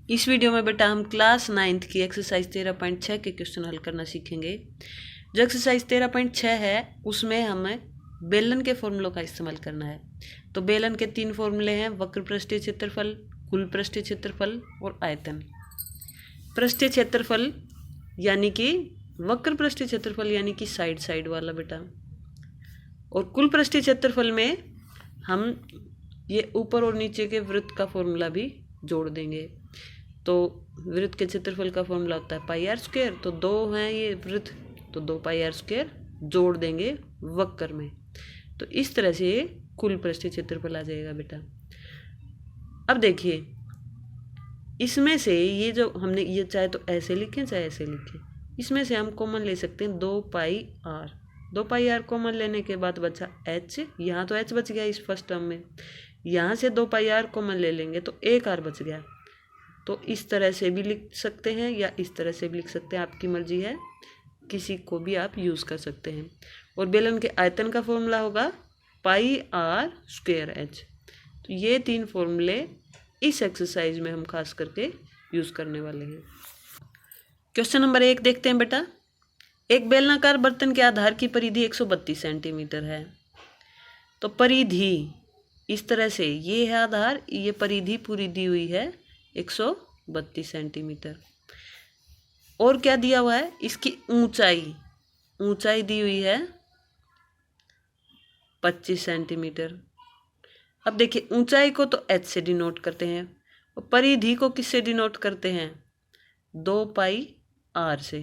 इस वीडियो में बेटा हम क्लास 9th की एक्सरसाइज 13.6 के क्वेश्चन हल करना सीखेंगे। जो एक्सरसाइज 13.6 है उसमें हमें बेलन के फॉर्मूलों का इस्तेमाल करना है। तो बेलन के 3 फॉर्मूले हैं, वक्र पृष्ठीय क्षेत्रफल, कुल पृष्ठीय क्षेत्रफल और आयतन। पृष्ठीय क्षेत्रफल यानी कि वक्र पृष्ठीय क्षेत्रफल यानी कि साइड साइड वाला बेटा, और कुल पृष्ठीय क्षेत्रफल में हम ये ऊपर और नीचे के वृत्त का फॉर्मूला भी जोड़ देंगे। तो वृत्त के क्षेत्रफल का फॉर्मूला होता है पाई आर स्क्वायर, तो 2 हैं ये वृत्त, तो 2 पाई आर स्क्वायर जोड़ देंगे वक्र में, तो इस तरह से कुल पृष्ठीय क्षेत्रफल आ जाएगा बेटा। अब देखिए इसमें से ये जो हमने ये चाहे तो ऐसे लिखें चाहे ऐसे लिखें, इसमें से हम कॉमन ले सकते हैं 2 पाई आर। 2 पाई आर कॉमन लेने के बाद बचा एच, यहाँ तो एच बच गया इस फर्स्ट टर्म में, यहाँ से 2 पाई आर कॉमन ले लेंगे तो 1 आर बच गया। तो इस तरह से भी लिख सकते हैं या इस तरह से भी लिख सकते हैं, आपकी मर्जी है, किसी को भी आप यूज़ कर सकते हैं। और बेलन के आयतन का फॉर्मूला होगा पाई आर स्क्वायर एच। तो ये 3 फॉर्मूले इस एक्सरसाइज में हम खास करके यूज़ करने वाले हैं। क्वेश्चन नंबर 1 देखते हैं बेटा। एक बेलनाकार बर्तन के आधार की परिधि 132 सेंटीमीटर है। तो परिधि इस तरह से, ये है आधार, ये परिधि पूरी दी हुई है 132 सेंटीमीटर। और क्या दिया हुआ है, इसकी ऊंचाई दी हुई है 25 सेंटीमीटर। अब देखिए ऊंचाई को तो h से डिनोट करते हैं और परिधि को किससे डिनोट करते हैं, 2 पाई आर से।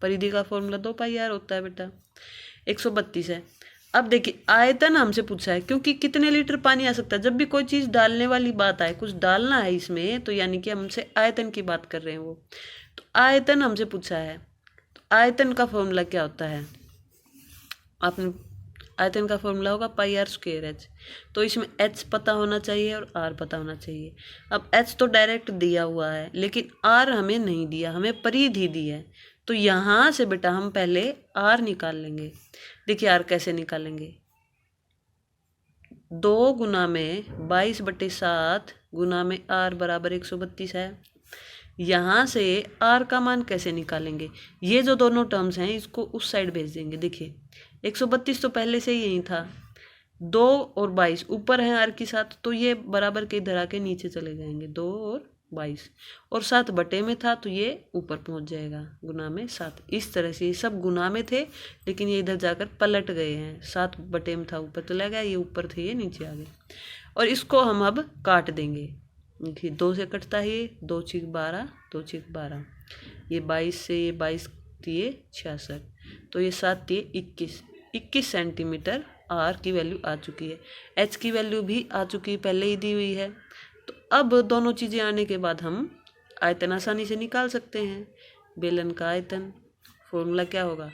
परिधि का फॉर्मूला 2 पाई आर होता है बेटा। 132 है। अब देखिए आयतन हमसे पूछा है, क्योंकि कितने लीटर पानी आ सकता है। जब भी कोई चीज़ डालने वाली बात आए, कुछ डालना है इसमें, तो यानी कि हमसे आयतन की बात कर रहे हैं वो, तो आयतन हमसे पूछा है। तो आयतन का फॉर्मूला क्या होता है, आपने आयतन का फॉर्मूला होगा पाई आर स्क्वायर एच। तो इसमें एच पता होना चाहिए और आर पता होना चाहिए। अब एच तो डायरेक्ट दिया हुआ है, लेकिन आर हमें नहीं दिया, हमें परिधि दी है। तो यहाँ से बेटा हम पहले आर निकाल लेंगे। देखिए आर कैसे निकालेंगे, 2 गुना में 22/7 गुना में आर बराबर 132 है। यहाँ से आर का मान कैसे निकालेंगे, ये जो दोनों टर्म्स हैं इसको उस साइड भेज देंगे। देखिए 132 तो पहले से ही यही था, 2 और 22 ऊपर है आर के साथ, तो ये बराबर के इधर आके नीचे चले जाएंगे, 2 और 22, और 7 बटे में था तो ये ऊपर पहुंच जाएगा गुना में 7। इस तरह से ये सब गुना में थे, लेकिन ये इधर जाकर पलट गए हैं, 7 बटे में था ऊपर चला गया, ये ऊपर थे ये नीचे आ गए। और इसको हम अब काट देंगे। देखिए 2 से कटता है ये, 2 छीक 12, 2 छीक 12, ये 22 से ये 22 दिए 66, तो ये 7 दिए 21 सेंटीमीटर आर की वैल्यू आ चुकी है। एच की वैल्यू भी आ चुकी है, पहले ही दी हुई है। तो अब दोनों चीज़ें आने के बाद हम आयतन आसानी से निकाल सकते हैं। बेलन का आयतन फॉर्मूला क्या होगा,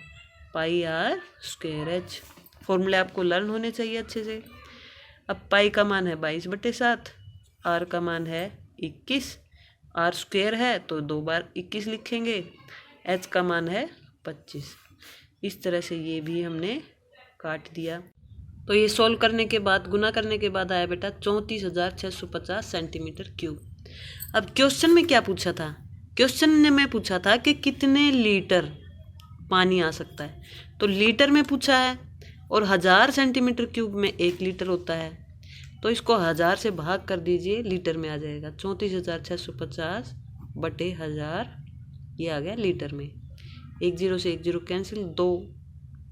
पाई आर स्क्वायर एच। फॉर्मूले आपको लर्न होने चाहिए अच्छे से। अब पाई का मान है 22/7, आर का मान है 21, आर स्क्वायर है तो 2 बार 21 लिखेंगे, एच का मान है 25। इस तरह से ये भी हमने काट दिया। तो ये सोल्व करने के बाद, गुना करने के बाद आया बेटा 34,650 सेंटीमीटर क्यूब। अब क्वेश्चन में क्या पूछा था, क्वेश्चन ने में पूछा था कि कितने लीटर पानी आ सकता है। तो लीटर में पूछा है, और 1000 सेंटीमीटर क्यूब में 1 लीटर होता है, तो इसको 1000 से भाग कर दीजिए, लीटर में आ जाएगा। 34,650 बटे 1000, ये आ गया लीटर में। 1 0 से 1 0 कैंसिल, 2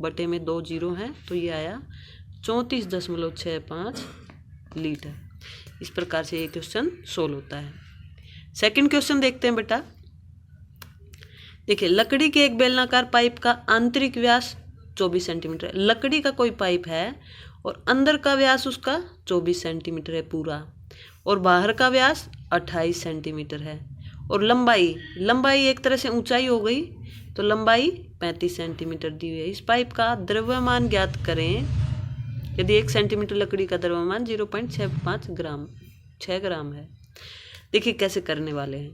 बटे में 2 0 हैं, तो ये आया 34.65 लीटर। इस प्रकार से ये क्वेश्चन सोल्व होता है। सेकंड क्वेश्चन देखते हैं बेटा। देखिए लकड़ी के एक बेलनाकार पाइप का आंतरिक व्यास 24 सेंटीमीटर है। लकड़ी का कोई पाइप है और अंदर का व्यास उसका 24 सेंटीमीटर है पूरा, और बाहर का व्यास 28 सेंटीमीटर है, और लंबाई एक तरह से ऊंचाई हो गई, तो लंबाई 35 सेंटीमीटर दी हुई है। इस पाइप का द्रव्यमान ज्ञात करें यदि 1 सेंटीमीटर लकड़ी का द्रव्यमान 0.65 ग्राम 6 ग्राम है। देखिए कैसे करने वाले हैं,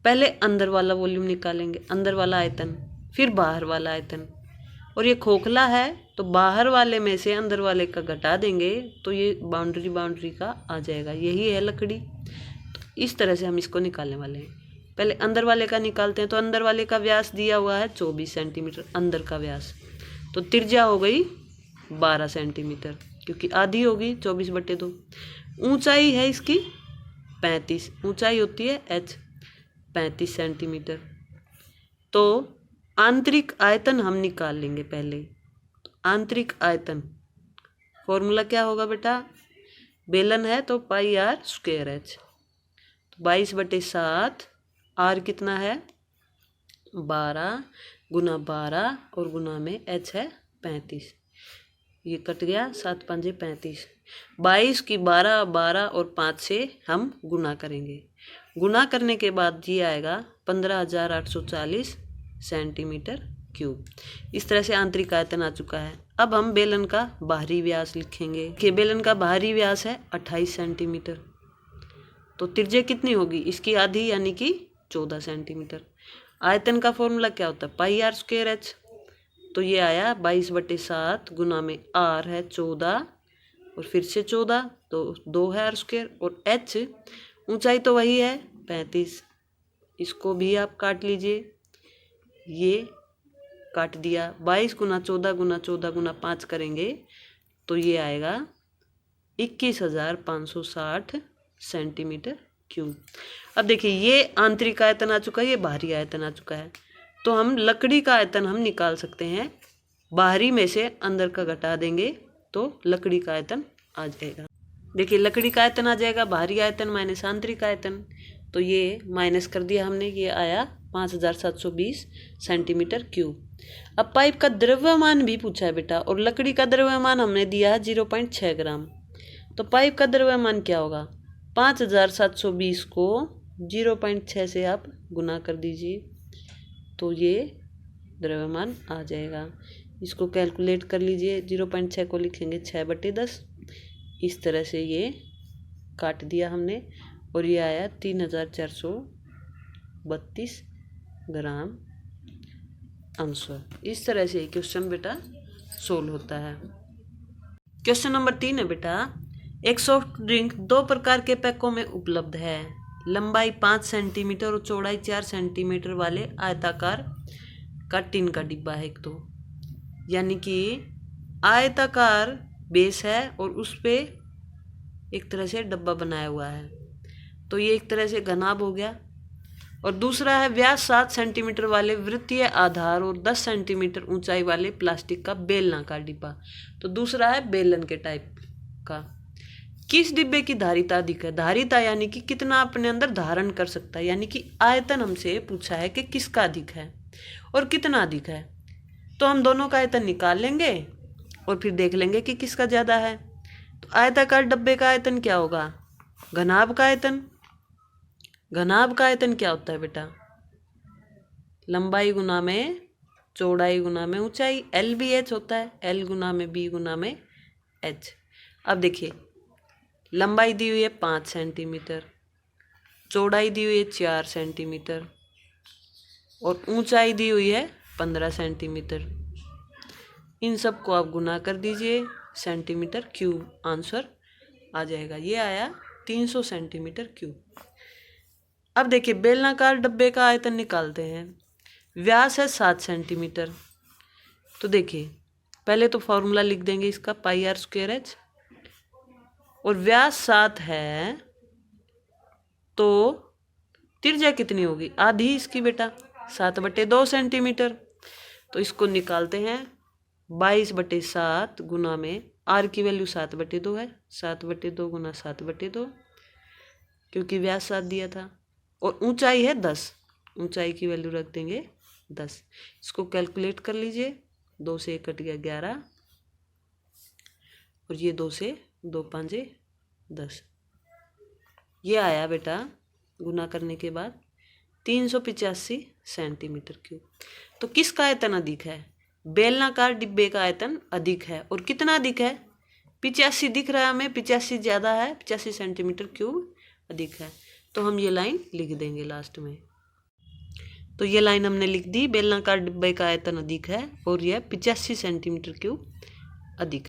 पहले अंदर वाला वॉल्यूम निकालेंगे, अंदर वाला आयतन, फिर बाहर वाला आयतन, और ये खोखला है तो बाहर वाले में से अंदर वाले का घटा देंगे, तो ये बाउंड्री का आ जाएगा। यही है लकड़ी, तो इस तरह से हम इसको निकालने वाले हैं। पहले अंदर वाले का निकालते हैं। तो अंदर वाले का व्यास दिया हुआ है 24 सेंटीमीटर, अंदर का व्यास। तो त्रिज्या हो गई 12 सेंटीमीटर, क्योंकि आधी होगी 24/2। ऊंचाई है इसकी 35, ऊंचाई होती है h 35 सेंटीमीटर। तो आंतरिक आयतन हम निकाल लेंगे पहले। तो आंतरिक आयतन फॉर्मूला क्या होगा बेटा, बेलन है तो πr²h। तो 22/7, r कितना है 12 गुना 12 और गुना में h है 35। ये कट गया, 7 5 35। 22 की 12 12 और 5 से हम गुना करेंगे। गुना करने के बाद ये आएगा 15,840 सेंटीमीटर क्यूब। इस तरह से आंतरिक आयतन आ चुका है। अब हम बेलन का बाहरी व्यास लिखेंगे कि बेलन का बाहरी व्यास है 28 सेंटीमीटर। तो त्रिज्या कितनी होगी इसकी आधी, यानी कि 14 सेंटीमीटर। आयतन का फॉर्मूला क्या होता है πr²h। तो ये आया 22/7 गुना में r है 14 और फिर से 14, तो 2 है r²। और h ऊंचाई तो वही है 35, इसको भी आप काट लीजिए। ये काट दिया। 22 गुना 14 गुना 14 गुना 5 करेंगे तो ये आएगा 21,560 सेंटीमीटर क्यूब। अब देखिए ये आंतरिक आयतन आ चुका है, ये बाहरी आयतन आ चुका है। तो हम लकड़ी का आयतन हम निकाल सकते हैं। बाहरी में से अंदर का घटा देंगे तो लकड़ी का आयतन आ जाएगा। देखिए लकड़ी का आयतन आ जाएगा बाहरी आयतन माइनस आंतरिक आयतन। तो ये माइनस कर दिया हमने, ये आया 5,720 सेंटीमीटर क्यूब। अब पाइप का द्रव्यमान भी पूछा है बेटा, और लकड़ी का द्रव्यमान हमने दिया है 0.6 ग्राम। तो पाइप का द्रव्यमान क्या होगा, 5,720 को 0.6 से आप गुना कर दीजिए तो ये द्रव्यमान आ जाएगा। इसको कैलकुलेट कर लीजिए। 0.6 को लिखेंगे 6/10। इस तरह से ये काट दिया हमने और ये आया 3,432 ग्राम आंसर। इस तरह से क्वेश्चन बेटा सोल्व होता है। क्वेश्चन नंबर 3 है बेटा, एक सॉफ्ट ड्रिंक 2 प्रकार के पैकों में उपलब्ध है। लंबाई 5 सेंटीमीटर और चौड़ाई 4 सेंटीमीटर वाले आयताकार का टिन का डिब्बा है एक, तो यानी कि आयताकार बेस है और उस पे एक तरह से डब्बा बनाया हुआ है। तो ये एक तरह से घनाभ हो गया। और दूसरा है व्यास 7 सेंटीमीटर वाले वृत्तीय आधार और 10 सेंटीमीटर ऊंचाई वाले प्लास्टिक का बेलनाकार डिब्बा। तो दूसरा है बेलन के टाइप का। किस डिब्बे की धारिता अधिक है, धारिता यानी कि कितना अपने अंदर धारण कर सकता है, यानी कि आयतन हमसे पूछा है कि किसका अधिक है और कितना अधिक है। तो हम दोनों का आयतन निकाल लेंगे और फिर देख लेंगे कि किसका ज़्यादा है। तो आयताकार डब्बे का आयतन क्या होगा, घनाभ का आयतन। घनाभ का आयतन क्या होता है बेटा, लंबाई गुना में चौड़ाई गुना में ऊंचाई, LBH होता है, L गुना में B गुना में H। अब देखिए लंबाई दी हुई है 5 सेंटीमीटर, चौड़ाई दी हुई है 4 सेंटीमीटर और ऊंचाई दी हुई है 15 सेंटीमीटर। इन सब को आप गुना कर दीजिए, सेंटीमीटर क्यूब आंसर आ जाएगा। ये आया 300 सेंटीमीटर क्यूब। अब देखिए बेलनाकार डब्बे का आयतन निकालते हैं। व्यास है 7 सेंटीमीटर। तो देखिए पहले तो फॉर्मूला लिख देंगे इसका πr²h, और व्यास 7 है तो त्रिज्या कितनी होगी, आधी इसकी बेटा 7/2 सेंटीमीटर। तो इसको निकालते हैं 22/7 गुना में r की वैल्यू 7/2 है, 7/2 गुना 7/2 क्योंकि व्यास 7 दिया था, और ऊंचाई है 10, ऊंचाई की वैल्यू रख देंगे 10। इसको कैलकुलेट कर लीजिए, 2 से 1 कट गया 11 और ये 2 से 2 5 10। ये आया बेटा गुना करने के बाद 385 सेंटीमीटर क्यूब। तो किसका आयतन अधिक है, बेलनाकार डिब्बे का आयतन अधिक है। और कितना अधिक है, 85 दिख रहा है हमें, 85 ज़्यादा है, 85 सेंटीमीटर क्यूब अधिक है। तो हम ये लाइन लिख देंगे लास्ट में। तो ये लाइन हमने लिख दी, बेलनाकार डिब्बे का आयतन अधिक है और यह 85 सेंटीमीटर क्यूब अधिक है।